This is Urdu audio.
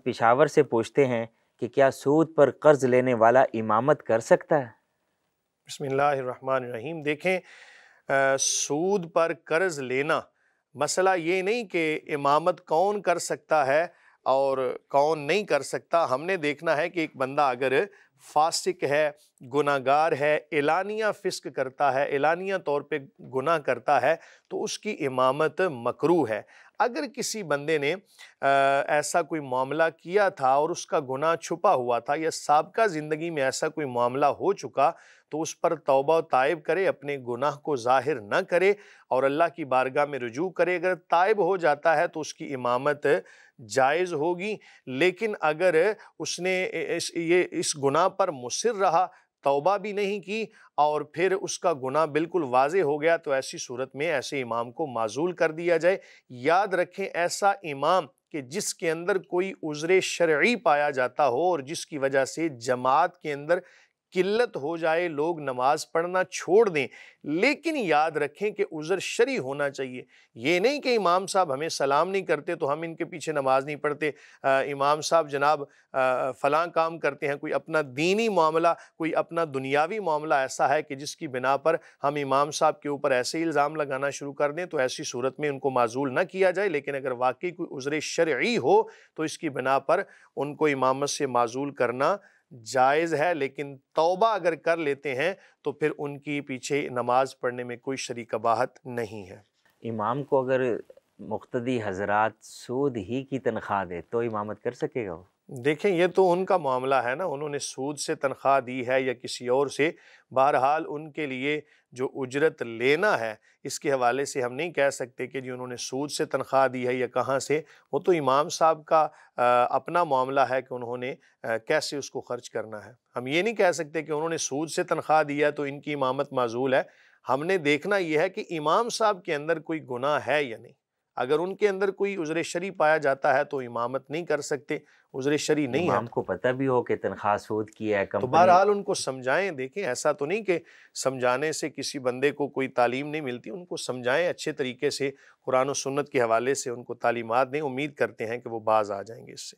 پشاور سے پوچھتے ہیں کہ کیا سود پر قرض لینے والا امامت کر سکتا ہے؟ بسم اللہ الرحمن الرحیم۔ دیکھیں، سود پر قرض لینا مسئلہ یہ نہیں کہ امامت کون کر سکتا ہے اور کون نہیں کر سکتا۔ ہم نے دیکھنا ہے کہ ایک بندہ اگر فاسق ہے، گناہ گار ہے، اعلانیہ فسق کرتا ہے، اعلانیہ طور پہ گناہ کرتا ہے، تو اس کی امامت مکروہ ہے۔ اگر کسی بندے نے ایسا کوئی معاملہ کیا تھا اور اس کا گناہ چھپا ہوا تھا، یا سابقہ زندگی میں ایسا کوئی معاملہ ہو چکا، تو اس پر توبہ و تائب کرے، اپنے گناہ کو ظاہر نہ کرے اور اللہ کی بارگاہ میں رجوع کرے۔ اگر تائب ہو جاتا ہے تو اس کی امامت جائز ہوگی، لیکن اگر اس نے اس گناہ پر مصر رہا، توبہ بھی نہیں کی اور پھر اس کا گناہ بالکل واضح ہو گیا، تو ایسی صورت میں ایسے امام کو معزول کر دیا جائے۔ یاد رکھیں، ایسا امام کہ جس کے اندر کوئی عذر شرعی پایا جاتا ہو اور جس کی وجہ سے جماعت کے اندر قلت ہو جائے، لوگ نماز پڑھنا چھوڑ دیں، لیکن یاد رکھیں کہ عذر شرعی ہونا چاہیے۔ یہ نہیں کہ امام صاحب ہمیں سلام نہیں کرتے تو ہم ان کے پیچھے نماز نہیں پڑھتے، امام صاحب جناب فلاں کام کرتے ہیں، کوئی اپنا دینی معاملہ، کوئی اپنا دنیاوی معاملہ ایسا ہے کہ جس کی بنا پر ہم امام صاحب کے اوپر ایسے الزام لگانا شروع کر دیں، تو ایسی صورت میں ان کو معزول نہ کیا جائے۔ لیکن اگر واقعی کوئی عذر شرعی ہو تو اس کی بنا پر ان کو امامت سے معزول کرنا جائز ہے، لیکن توبہ اگر کر لیتے ہیں تو پھر ان کی پیچھے نماز پڑھنے میں کوئی شرعی قباحت نہیں ہے۔ امام کو اگر مقتدی حضرات سود ہی کی تنخواہ دے تو امامت کر سکے گا وہ؟ دیکھیں، یہ تو ان کا معاملہ ہے نا، انہوں نے سود سے تنخواہ دی ہے یا کسی اور سے، بہرحال ان کے لیے جو اجرت لینا ہے اس کے حوالے سے ہم نہیں کہہ سکتے کہ جی انہوں نے سود سے تنخواہ دی ہے یا کہاں سے۔ وہ تو امام صاحب کا اپنا معاملہ ہے کہ انہوں نے کیسے اس کو خرچ کرنا ہے۔ ہم یہ نہیں کہہ سکتے کہ انہوں نے سود سے تنخواہ دیا تو ان کی امامت معزول ہے۔ ہم نے دیکھنا یہ ہے کہ امام صاحب کے اندر کوئی گناہ ہے یا نہیں۔ اگر ان کے اندر کوئی عذر شرعی پایا جاتا ہے تو امامت نہیں کر سکتے، عذر شرعی نہیں ہے امام کو پتہ بھی ہو کہ تنخواہ سود کی ہے، تو کمپنی بہرحال ان کو سمجھائیں۔ دیکھیں، ایسا تو نہیں کہ سمجھانے سے کسی بندے کو کوئی تعلیم نہیں ملتی، ان کو سمجھائیں اچھے طریقے سے، قرآن و سنت کے حوالے سے ان کو تعلیمات دیں، امید کرتے ہیں کہ وہ باز آ جائیں گے اس سے۔